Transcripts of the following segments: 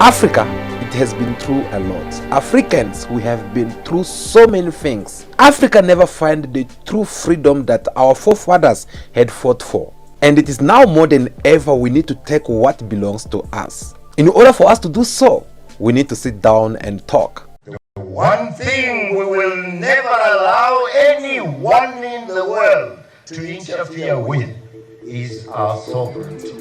Africa, it has been through a lot. Africans, we have been through so many things. Africa never found the true freedom that our forefathers had fought for. And it is now more than ever we need to take what belongs to us. In order for us to do so, we need to sit down and talk. One thing we will never allow anyone in the world to interfere with is our sovereignty.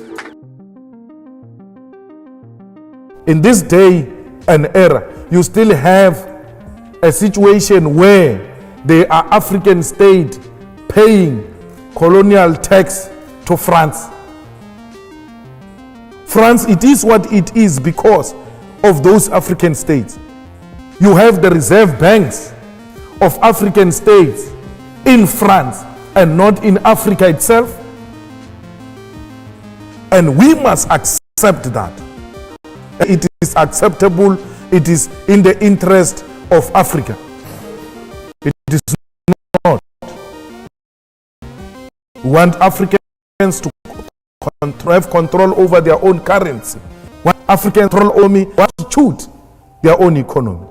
In this day and era, you still have a situation where there are African states paying colonial tax to France. France, it is what it is because of those African states. You have the reserve banks of African states in France and not in Africa itself. And we must accept that. It is acceptable, it is in the interest of Africa. It is not. We want Africans to have control over their own currency. Want Africans to control only want to choose their own economy.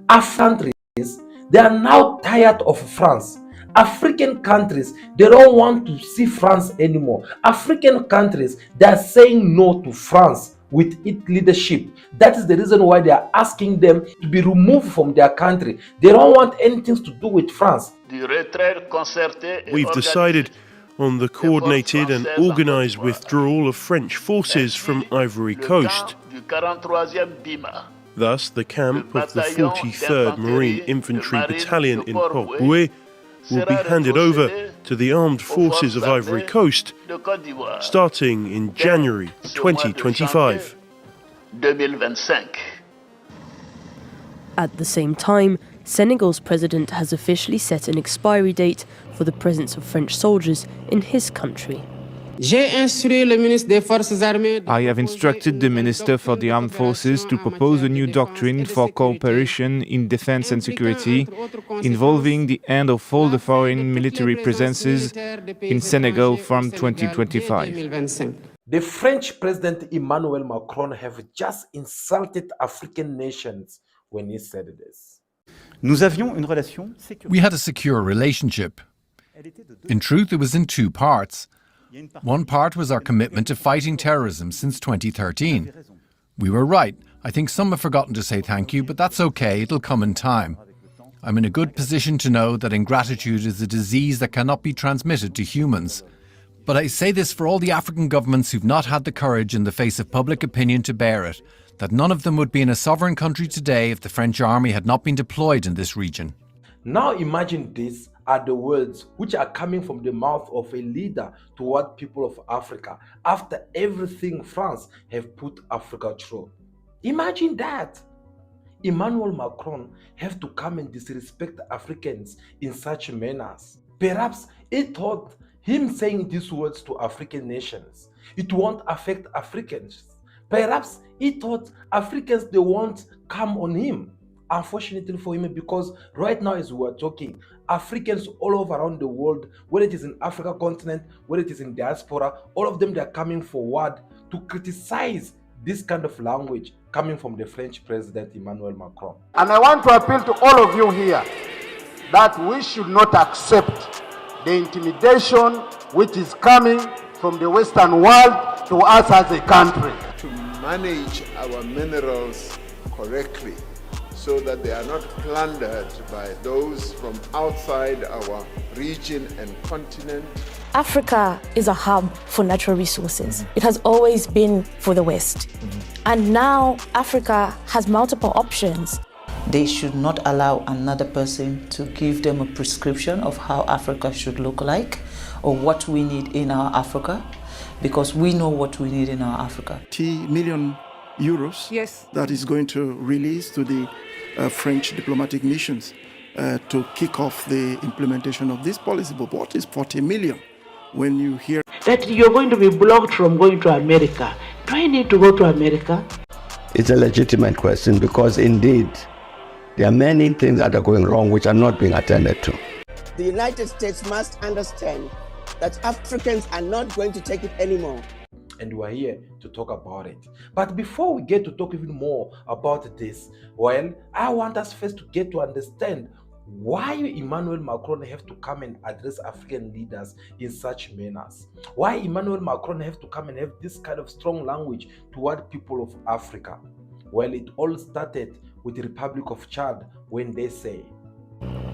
African countries, they are now tired of France. African countries, they don't want to see France anymore. African countries, they are saying no to France with its leadership. That is the reason why they are asking them to be removed from their country. They don't want anything to do with France. We've decided on the coordinated and organised withdrawal of French forces from Ivory Coast. Thus, the camp of the 43rd Marine Infantry Battalion in Port-Bouet will be handed over to the armed forces of Ivory Coast starting in January 2025. At the same time, Senegal's president has officially set an expiry date for the presence of French soldiers in his country. I have instructed the Minister for the Armed Forces to propose a new doctrine for cooperation in defense and security, involving the end of all the foreign military presences in Senegal from 2025. The French President Emmanuel Macron have just insulted African nations when he said this. We had a secure relationship. In truth, it was in two parts. One part was our commitment to fighting terrorism since 2013. We were right. I think some have forgotten to say thank you, but that's okay, it'll come in time. I'm in a good position to know that ingratitude is a disease that cannot be transmitted to humans. But I say this for all the African governments who've not had the courage in the face of public opinion to bear it, that none of them would be in a sovereign country today if the French army had not been deployed in this region. Now imagine these are the words which are coming from the mouth of a leader toward people of Africa after everything France have put Africa through. Imagine that. Emmanuel Macron have to come and disrespect Africans in such manners. Perhaps he thought him saying these words to African nations, it won't affect Africans. Perhaps he thought Africans, they won't come on him. Unfortunately for him, because right now as we are talking, Africans all over around the world, whether it is in Africa continent, whether it is in diaspora, all of them, they are coming forward to criticize this kind of language coming from the French President Emmanuel Macron. And I want to appeal to all of you here that we should not accept the intimidation which is coming from the Western world to us as a country. To manage our minerals correctly, so that they are not plundered by those from outside our region and continent. Africa is a hub for natural resources. It has always been for the West. And now Africa has multiple options. They should not allow another person to give them a prescription of how Africa should look like or what we need in our Africa, because we know what we need in our Africa. €30 million yes, that is going to release to the French diplomatic missions to kick off the implementation of this policy. But what is 40 million when you hear that you're going to be blocked from going to America? Do I need to go to America? It's a legitimate question because indeed there are many things that are going wrong which are not being attended to. The United States must understand that Africans are not going to take it anymore. and we're here to talk about it. But before we get to talk even more about this, well, I want us first to get to understand why Emmanuel Macron have to come and address African leaders in such manners. Why Emmanuel Macron have to come and have this kind of strong language toward people of Africa. Well, it all started with the Republic of Chad when they say,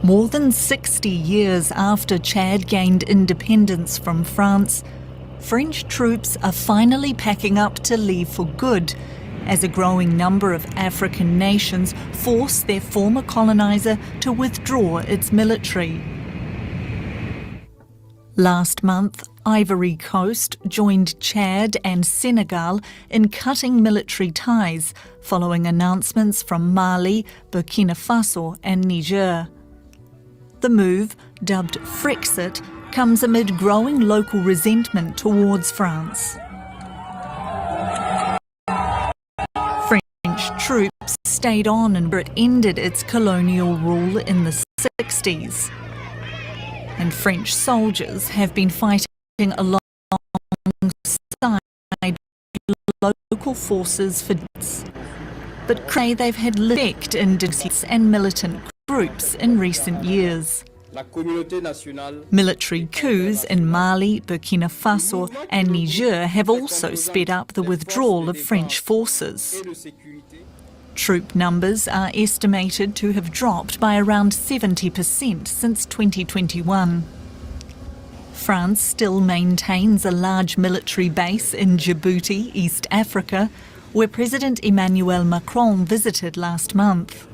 more than 60 years after Chad gained independence from France, French troops are finally packing up to leave for good, as a growing number of African nations force their former coloniser to withdraw its military. Last month, Ivory Coast joined Chad and Senegal in cutting military ties following announcements from Mali, Burkina Faso and Niger. The move, dubbed Frexit, comes amid growing local resentment towards France. French troops stayed on and it ended its colonial rule in the 60s. And French soldiers have been fighting alongside local forces for decades. But they've had effect in dissidents and militant groups in recent years. Military coups in Mali, Burkina Faso and Niger have also sped up the withdrawal of French forces. Troop numbers are estimated to have dropped by around 70% since 2021. France still maintains a large military base in Djibouti, East Africa, where President Emmanuel Macron visited last month.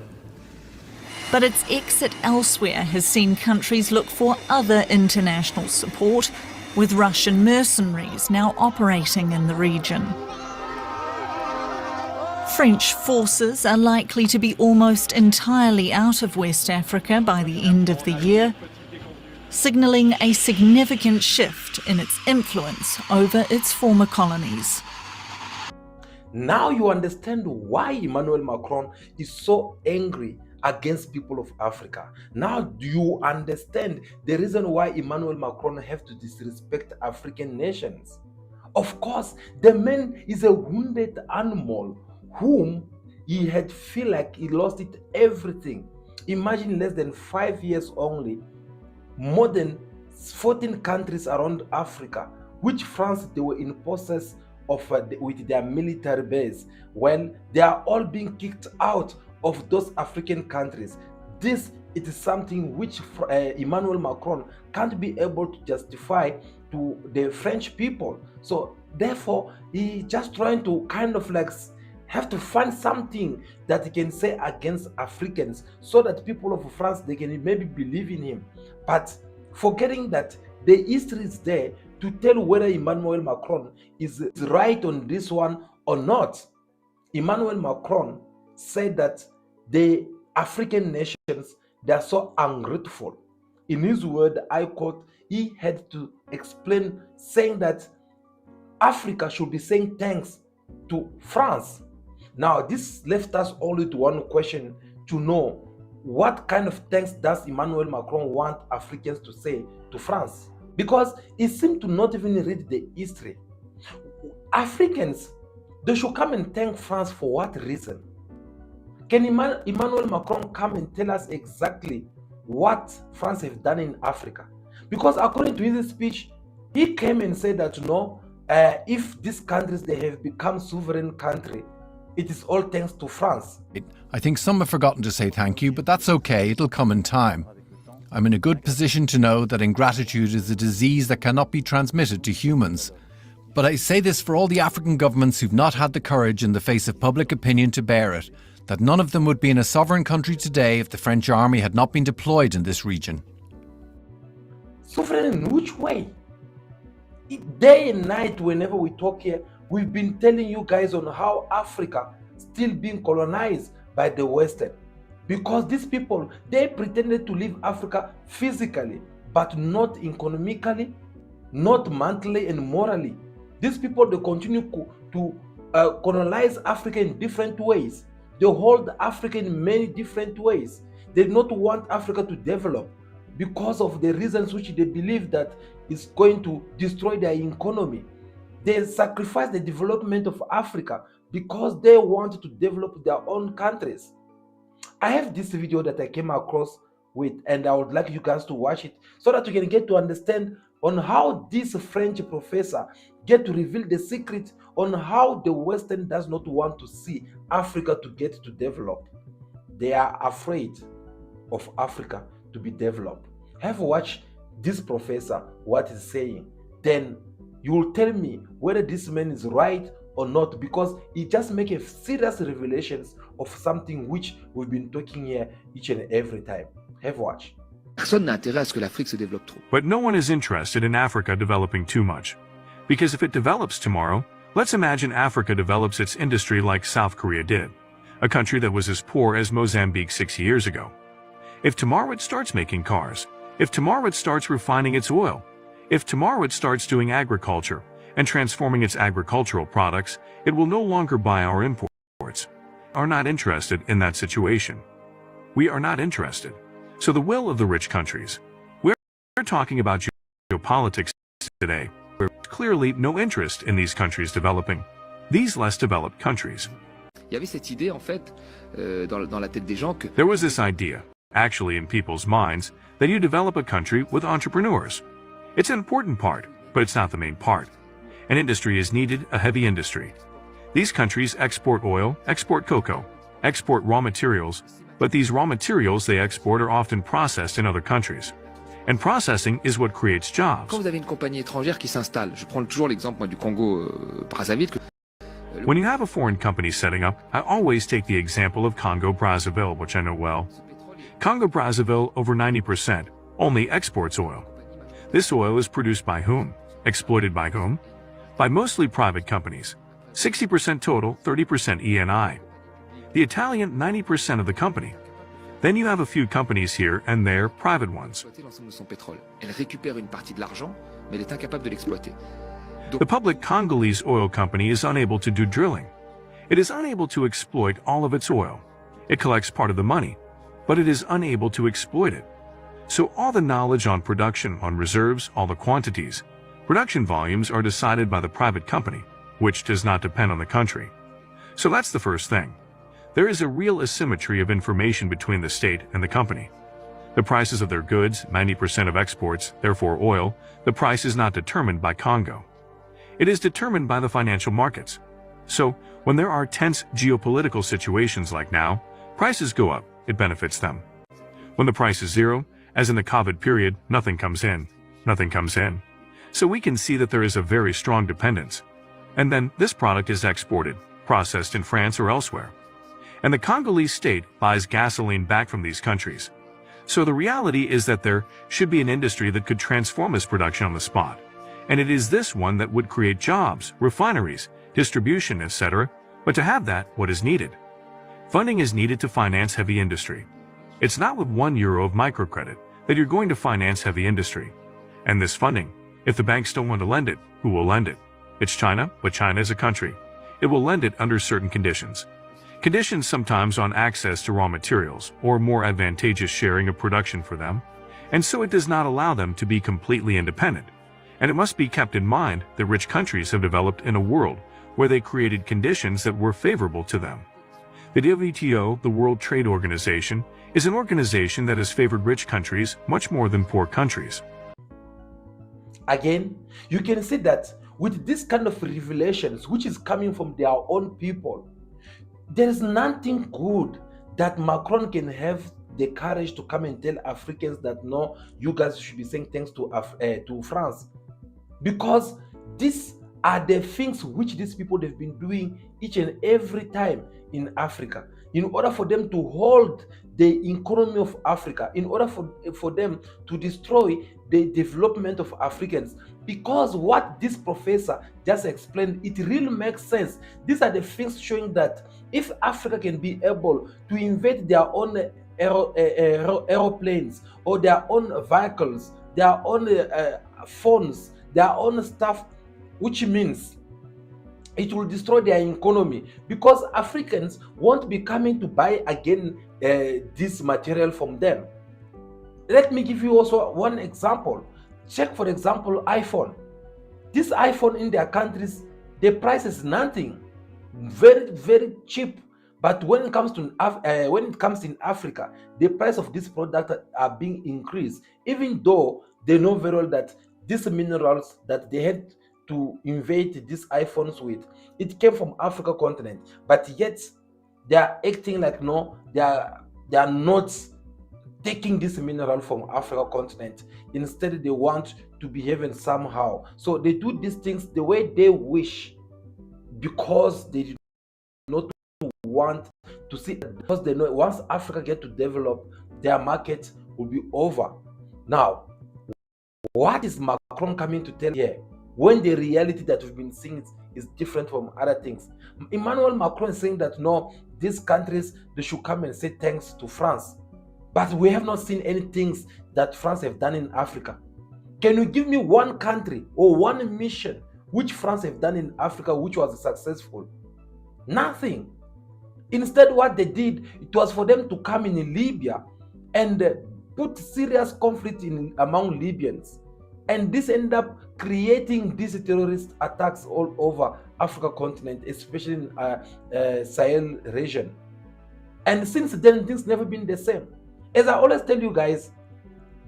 But its exit elsewhere has seen countries look for other international support, with Russian mercenaries now operating in the region. French forces are likely to be almost entirely out of West Africa by the end of the year, signalling a significant shift in its influence over its former colonies. Now you understand why Emmanuel Macron is so angry against people of Africa. Now do you understand the reason why Emmanuel Macron have to disrespect African nations? Of course, the man is a wounded animal whom he had feel like he lost it everything. Imagine less than 5 years only, more than 14 countries around Africa, which France they were in process of with their military base. Well, they are all being kicked out of those African countries. This it is something which Emmanuel Macron can't be able to justify to the French people. So therefore, he just trying to kind of like have to find something that he can say against Africans so that people of France, they can maybe believe in him. But forgetting that the history is there to tell whether Emmanuel Macron is right on this one or not. Emmanuel Macron said that the African nations, they are so ungrateful. In his word, I quote, he had to explain saying that Africa should be saying thanks to France. Now, this left us only to one question to know what kind of thanks does Emmanuel Macron want Africans to say to France? Because he seemed to not even read the history. Africans, they should come and thank France for what reason? Can Emmanuel Macron come and tell us exactly what France have done in Africa? Because according to his speech, he came and said that, if these countries, they have become sovereign country, it is all thanks to France. I think some have forgotten to say thank you, but that's okay, it'll come in time. I'm in a good position to know that ingratitude is a disease that cannot be transmitted to humans. But I say this for all the African governments who've not had the courage in the face of public opinion to bear it, that none of them would be in a sovereign country today if the French army had not been deployed in this region. Sovereign in which way? Day and night, whenever we talk here, we've been telling you guys on how Africa still being colonized by the Western. Because these people, they pretended to leave Africa physically, but not economically, not mentally and morally. These people, they continue to colonize Africa in different ways. They hold Africa in many different ways. They do not want Africa to develop because of the reasons which they believe that is going to destroy their economy. They sacrifice the development of Africa because they want to develop their own countries. I have this video that I came across with, and I would like you guys to watch it so that you can get to understand on how this French professor get to reveal the secret on how the Western does not want to see Africa to get to develop. They are afraid of Africa to be developed. Have watched this professor what he's saying, then you will tell me whether this man is right or not, because he just make a serious revelations of something which we've been talking here each and every time. Have watch. But no one is interested in Africa developing too much. Because if it develops tomorrow, let's imagine Africa develops its industry like South Korea did, a country that was as poor as Mozambique 6 years ago. If tomorrow it starts making cars, if tomorrow it starts refining its oil, if tomorrow it starts doing agriculture and transforming its agricultural products, it will no longer buy our imports. We are not interested in that situation. We are not interested. So the will of the rich countries. We're talking about geopolitics today. There's clearly no interest in these countries developing. These less developed countries. There was this idea, actually in people's minds, that you develop a country with entrepreneurs. It's an important part, but it's not the main part. An industry is needed, a heavy industry. These countries export oil, export cocoa, export raw materials, but these raw materials they export are often processed in other countries. And processing is what creates jobs. When you have a foreign company setting up, I always take the example of Congo-Brazzaville, which I know well. Congo-Brazzaville, over 90%, only exports oil. This oil is produced by whom? Exploited by whom? By mostly private companies. 60% total, 30% ENI. The Italian, 90% of the company. Then you have a few companies here and there, private ones. The public Congolese oil company is unable to do drilling. It is unable to exploit all of its oil. It collects part of the money, but it is unable to exploit it. So all the knowledge on production, on reserves, all the quantities, production volumes are decided by the private company, which does not depend on the country. So that's the first thing. There is a real asymmetry of information between the state and the company. The prices of their goods, 90% of exports, therefore oil, the price is not determined by Congo. It is determined by the financial markets. So, when there are tense geopolitical situations like now, prices go up, it benefits them. When the price is zero, as in the COVID period, nothing comes in. Nothing comes in. So we can see that there is a very strong dependence. And then this product is exported, processed in France or elsewhere. And the Congolese state buys gasoline back from these countries. So the reality is that there should be an industry that could transform this production on the spot. And it is this one that would create jobs, refineries, distribution, etc. But to have that, what is needed? Funding is needed to finance heavy industry. It's not with €1 of microcredit that you're going to finance heavy industry. And this funding, if the banks don't want to lend it, who will lend it? It's China, but China is a country. It will lend it under certain conditions. Conditions sometimes on access to raw materials or more advantageous sharing of production for them. And so it does not allow them to be completely independent. And it must be kept in mind that rich countries have developed in a world where they created conditions that were favorable to them. The WTO, the World Trade Organization, is an organization that has favored rich countries much more than poor countries. Again, you can see that with this kind of revelations, which is coming from their own people, there is nothing good that Macron can have the courage to come and tell Africans that no, you guys should be saying thanks to France. Because these are the things which these people have been doing each and every time in Africa. In order for them to hold the economy of Africa, in order for them to destroy the development of Africans. Because what this professor just explained, it really makes sense. These are the things showing that if Africa can be able to invent their own aeroplanes or their own vehicles, their own phones, their own stuff, which means it will destroy their economy, because Africans won't be coming to buy again this material from them. Let me give you also one example. Check, for example, iPhone. this iPhone in their countries, the price is nothing, very, very cheap. But when it comes to in Africa, the price of this product are being increased, even though they know very well that these minerals that they had to invade these iPhones with, it came from Africa continent. But yet they are acting like no, they are not taking this mineral from Africa continent. Instead, they want to behave in somehow. So they do these things the way they wish, because they do not want to see, because they know once Africa get to develop, their market will be over. Now, what is Macron coming to tell here, when the reality that we've been seeing is different from other things? Emmanuel Macron is saying that no, these countries, they should come and say thanks to France. But we have not seen any things that France have done in Africa. Can you give me one country or one mission which France have done in Africa which was successful? Nothing. Instead, what they did, it was for them to come in Libya and put serious conflict among Libyans. And this ended up creating these terrorist attacks all over Africa continent, especially in Sahel region. And since then, things never been the same. As I always tell you guys,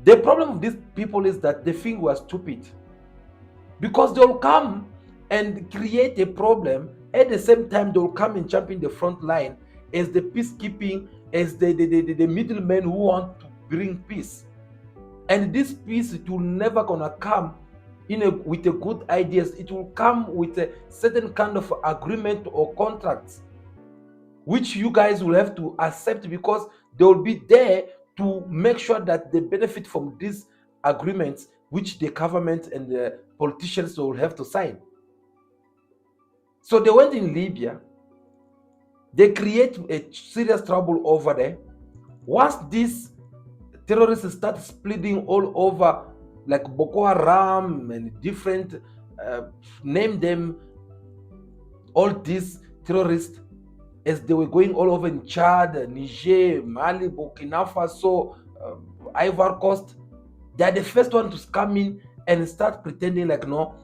the problem of these people is that they think we are stupid. Because they'll come and create a problem, at the same time they'll come and jump in the front line as the peacekeeping, as the middlemen who want to bring peace. And this peace, it will never gonna come with a good ideas. It will come with a certain kind of agreement or contracts, which you guys will have to accept, because they will be there to make sure that they benefit from these agreements, which the government and the politicians will have to sign. So they went in Libya, they create a serious trouble over there. Once these terrorists start splitting all over, like Boko Haram and different, name them, all these terrorists, as they were going all over in Chad, Niger, Mali, Burkina Faso, Ivory Coast, they are the first one to come in and start pretending like, no,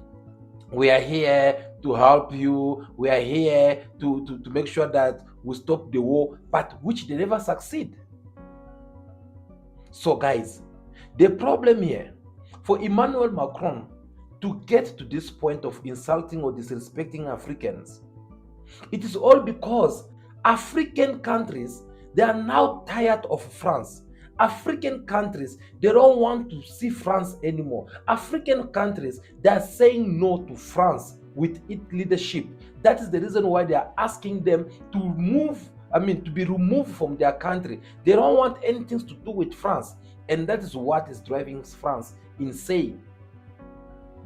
we are here to help you, we are here to make sure that we stop the war, but which they never succeed. So guys, the problem here, for Emmanuel Macron to get to this point of insulting or disrespecting Africans, it is all because African countries, they are now tired of France. African countries, they don't want to see France anymore. African countries, they are saying no to France with its leadership. That is the reason why they are asking them to be removed from their country. They don't want anything to do with France. And that is what is driving France insane.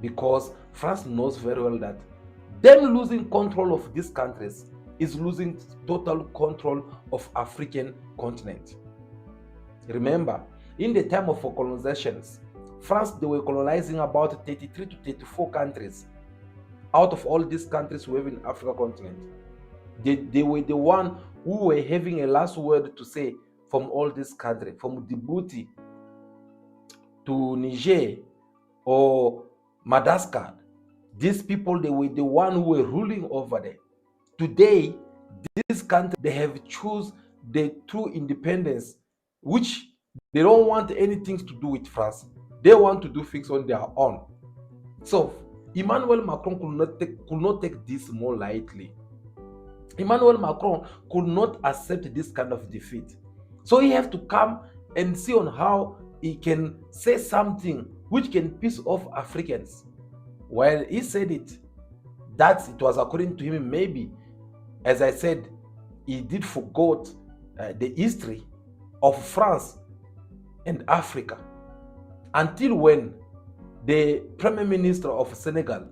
Because France knows very well that them losing control of these countries is losing total control of African continent. Remember, in the time of colonizations, France, they were colonizing about 33 to 34 countries. Out of all these countries we have in Africa continent, they were the one who were having a last word to say from all these countries, from Djibouti to Niger or Madagascar. These people, they were the one who were ruling over there. Today, these countries, they have chosen the true independence, which they don't want anything to do with France. They want to do things on their own. So Emmanuel Macron could not take this more lightly. Emmanuel Macron could not accept this kind of defeat. So he has to come and see on how he can say something which can piss off Africans. While he said it, that it was according to him, maybe, as I said, he did forget the history of France and Africa. Until when the Prime Minister of Senegal,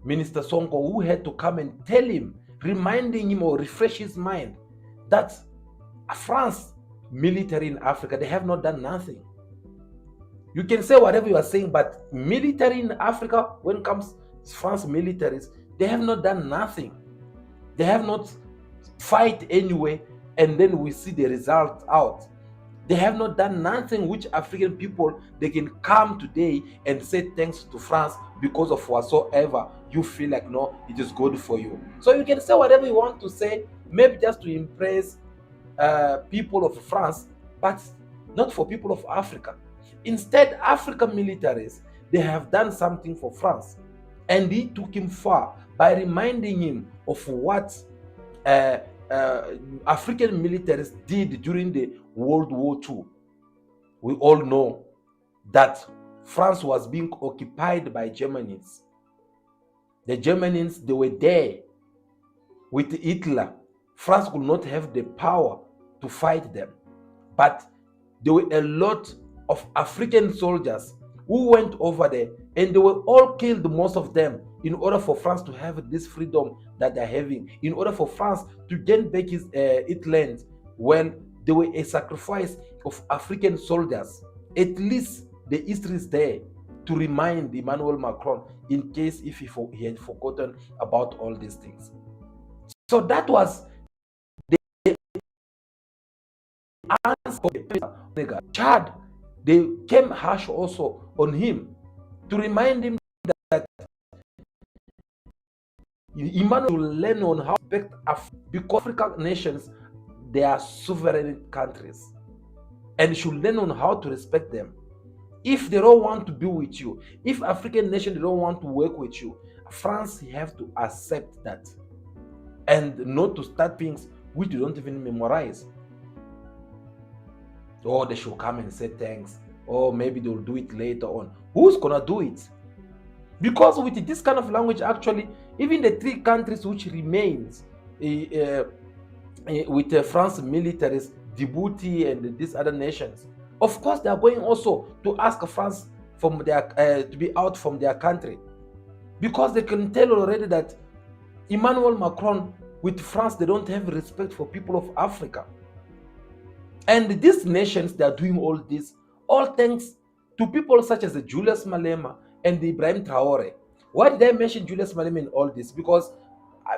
Minister Sonko, who had to come and tell him, reminding him or refresh his mind that France military in Africa, they have not done nothing. You can say whatever you are saying, but military in Africa, when it comes to France militaries, they have not done nothing. They have not fight anyway, and then we see the result out. They have not done nothing which African people, they can come today and say thanks to France because of whatsoever you feel like, no, it is good for you. So you can say whatever you want to say, maybe just to impress people of France, but not for people of Africa. Instead, African militaries, they have done something for France, and he took him far by reminding him of what African militaries did during the World War II. We all know that France was being occupied by Germans. The Germans, they were there with Hitler. France could not have the power to fight them. But there were a lot of African soldiers who went over there, and they were all killed, most of them, in order for France to have this freedom that they're having, in order for France to gain back its land. Well, there were a sacrifice of African soldiers. At least the history is there to remind Emmanuel Macron in case if he had forgotten about all these things. So that was the answer. Chad, they came harsh also on him to remind him that Emmanuel will learn on how to respect Africa, because African nations, they are sovereign countries, and should learn on how to respect them. If they don't want to be with you, if African nations they don't want to work with you, France have to accept that, and not to start things which you don't even memorize. Or they should come and say thanks, or maybe they'll do it later on. Who's gonna do it? Because with this kind of language, actually, even the three countries which remains with France militaries, Djibouti and these other nations, of course they are going also to ask France from their to be out from their country, because they can tell already that Emmanuel Macron with France, they don't have respect for people of Africa. And these nations, they are doing all this, all thanks to people such as Julius Malema and Ibrahim Traore. Why did I mention Julius Malema in all this? Because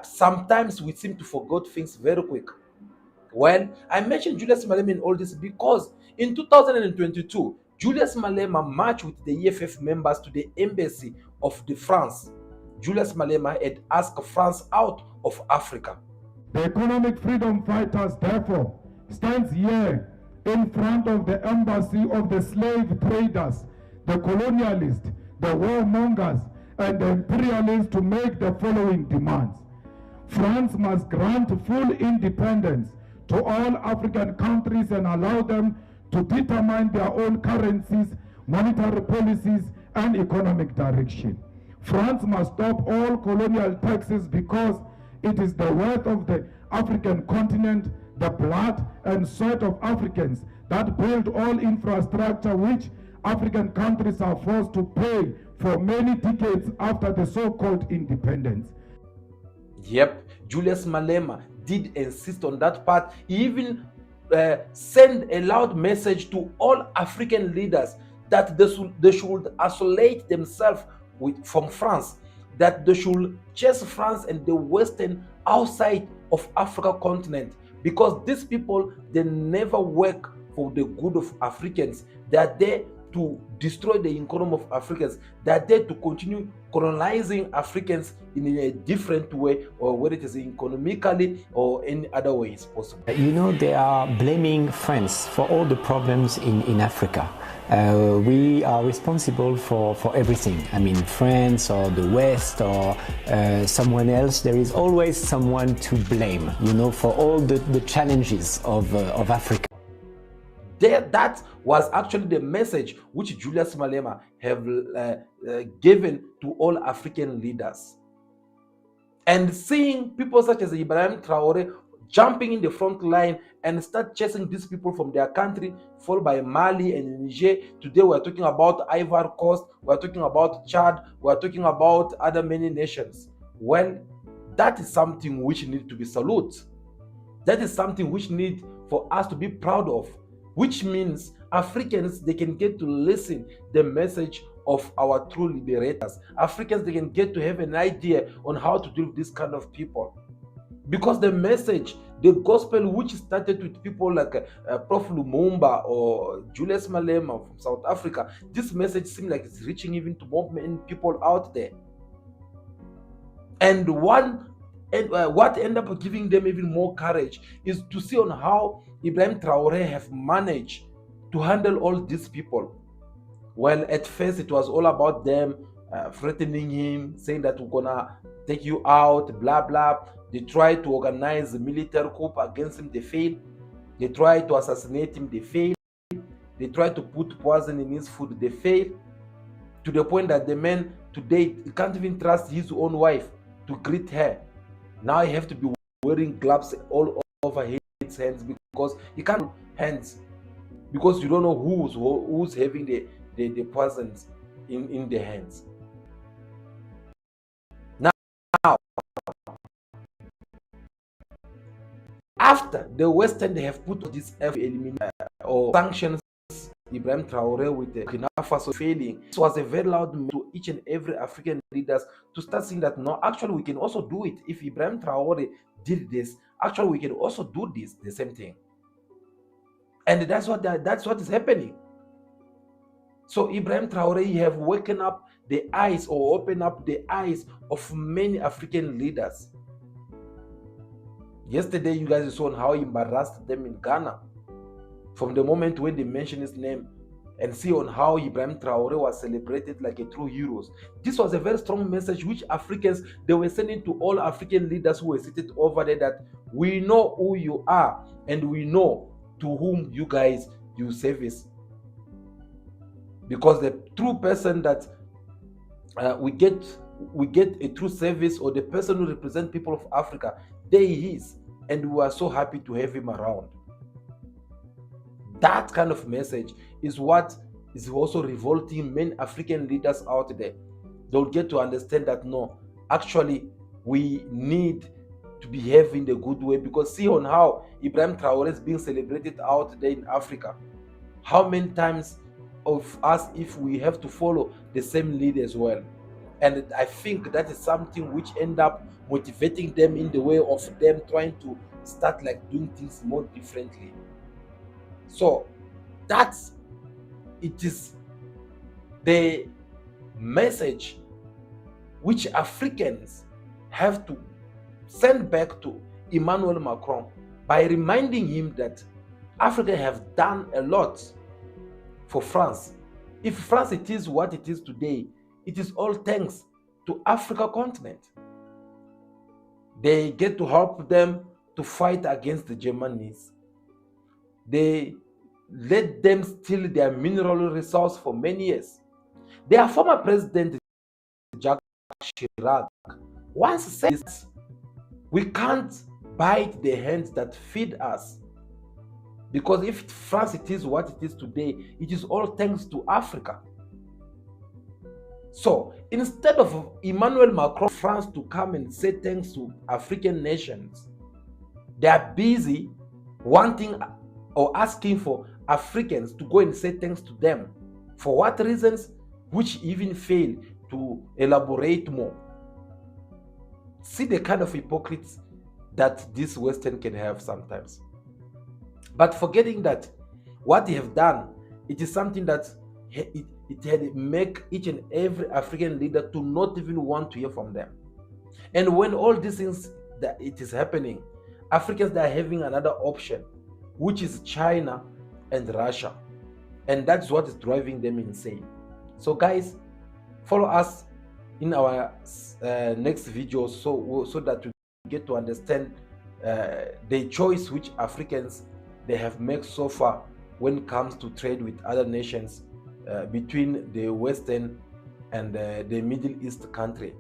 sometimes we seem to forget things very quick. Well, I mentioned Julius Malema in all this because in 2022, Julius Malema marched with the EFF members to the embassy of France. Julius Malema had asked France out of Africa. The economic freedom fighters, therefore, stands here in front of the embassy of the slave traders, the colonialists, the warmongers, and the imperialists to make the following demands. France must grant full independence to all African countries and allow them to determine their own currencies, monetary policies, and economic direction. France must stop all colonial taxes because it is the wealth of the African continent, the blood and sweat of Africans that build all infrastructure which African countries are forced to pay for many decades after the so-called independence. Yep, Julius Malema did insist on that part. He even sent a loud message to all African leaders that they should isolate themselves from France, that they should chase France and the Western outside of Africa continent, because these people, they never work for the good of Africans. They are there to destroy the economy of Africans. They are there to continue colonizing Africans in a different way, or whether it is economically or any other way is possible. You know, they are blaming France for all the problems in Africa. We are responsible for everything. I mean, France or the West or someone else. There is always someone to blame, you know, for all the challenges of Africa. That was actually the message which Julius Malema have given to all African leaders. And seeing people such as Ibrahim Traore jumping in the front line and start chasing these people from their country, followed by Mali and Niger. Today we're talking about Ivory Coast, we're talking about Chad, we're talking about other many nations. Well, that is something which needs to be saluted. That is something which needs for us to be proud of, which means Africans, they can get to listen the message of our true liberators. Africans, they can get to have an idea on how to deal with this kind of people. Because the message, the gospel which started with people like Prof. Lumumba or Julius Malema from South Africa, this message seems like it's reaching even to more many people out there. And what ended up giving them even more courage is to see on how Ibrahim Traore have managed to handle all these people. Well, at first it was all about them threatening him, saying that we're gonna take you out, blah blah. They tried to organize a military coup against him, they failed. They tried to assassinate him, they failed. They tried to put poison in his food, they failed. To the point that the man today can't even trust his own wife to greet her. Now he have to be wearing gloves all over his hands because he can't hands, because you don't know who's having the poisons in the hands. Now, after the Western, they have put this or sanctions Ibrahim Traore with the Burkina Faso failing. This was a very loud message to each and every African leaders to start seeing that no, actually we can also do it. If Ibrahim Traore did this, actually we can also do this, the same thing. And that's what is happening. So Ibrahim Traore, he have woken up the eyes or opened up the eyes of many African leaders. Yesterday, you guys saw how he embarrassed them in Ghana. From the moment when they mentioned his name, and see on how Ibrahim Traore was celebrated like a true hero. This was a very strong message which Africans, they were sending to all African leaders who were seated over there, that we know who you are and we know to whom you guys you service. Because the true person that we get a true service, or the person who represents people of Africa, there he is, and we are so happy to have him around. That kind of message is what is also revolting many African leaders out there. They'll get to understand that no, actually we need to behave in the good way, because see on how Ibrahim Traore is being celebrated out there in Africa. How many times of us, if we have to follow the same lead as well? And I think that is something which end up motivating them in the way of them trying to start like doing things more differently. So it is the message which Africans have to send back to Emmanuel Macron by reminding him that Africa have done a lot for France. If France it is what it is today, it is all thanks to Africa continent. They get to help them to fight against the Germans. They let them steal their mineral resource for many years. Their former president, Jacques Chirac, once said this: we can't bite the hands that feed us. Because if France it is what it is today, it is all thanks to Africa. So instead of Emmanuel Macron, France to come and say thanks to African nations, they are busy wanting or asking for Africans to go and say thanks to them. For what reasons? Which even fail to elaborate more. See the kind of hypocrites that this Western can have sometimes. But forgetting that what they have done, it is something that it had make each and every African leader to not even want to hear from them. And when all these things that it is happening, Africans, they are having another option, which is China and Russia. And that's what is driving them insane. So guys, follow us in our next video so that you get to understand the choice which Africans they have made so far when it comes to trade with other nations, between the Western and the Middle East country.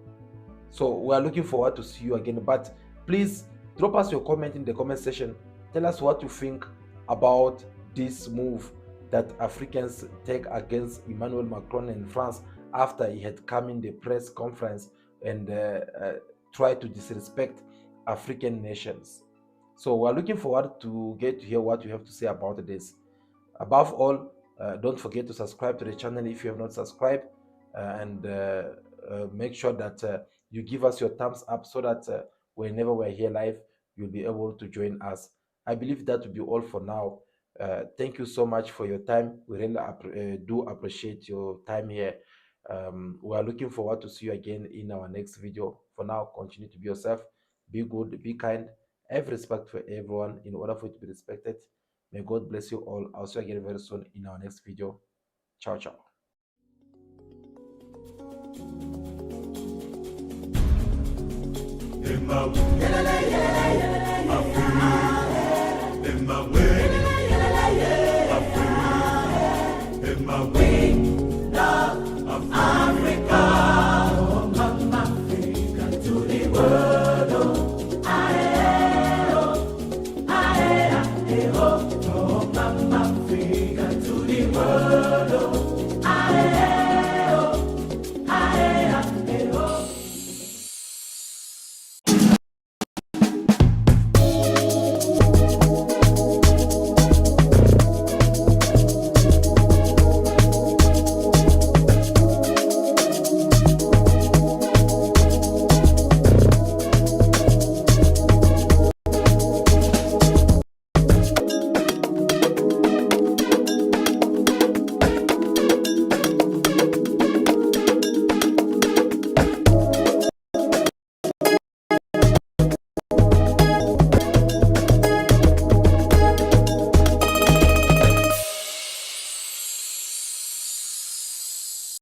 So we are looking forward to see you again. But please drop us your comment in the comment section. Tell us what you think about this move that Africans take against Emmanuel Macron in France after he had come in the press conference and tried to disrespect African nations. So we're looking forward to get to hear what you have to say about this. Above all, don't forget to subscribe to the channel if you have not subscribed, and make sure that you give us your thumbs up so that whenever we're here live, you'll be able to join us. I believe that will be all for now. Thank you so much for your time. We really do appreciate your time here. We are looking forward to see you again in our next video. For now, continue to be yourself, be good, be kind, have respect for everyone in order for you to be respected. May God bless you all. I'll see you again very soon in our next video. Ciao, ciao. Africa to the world.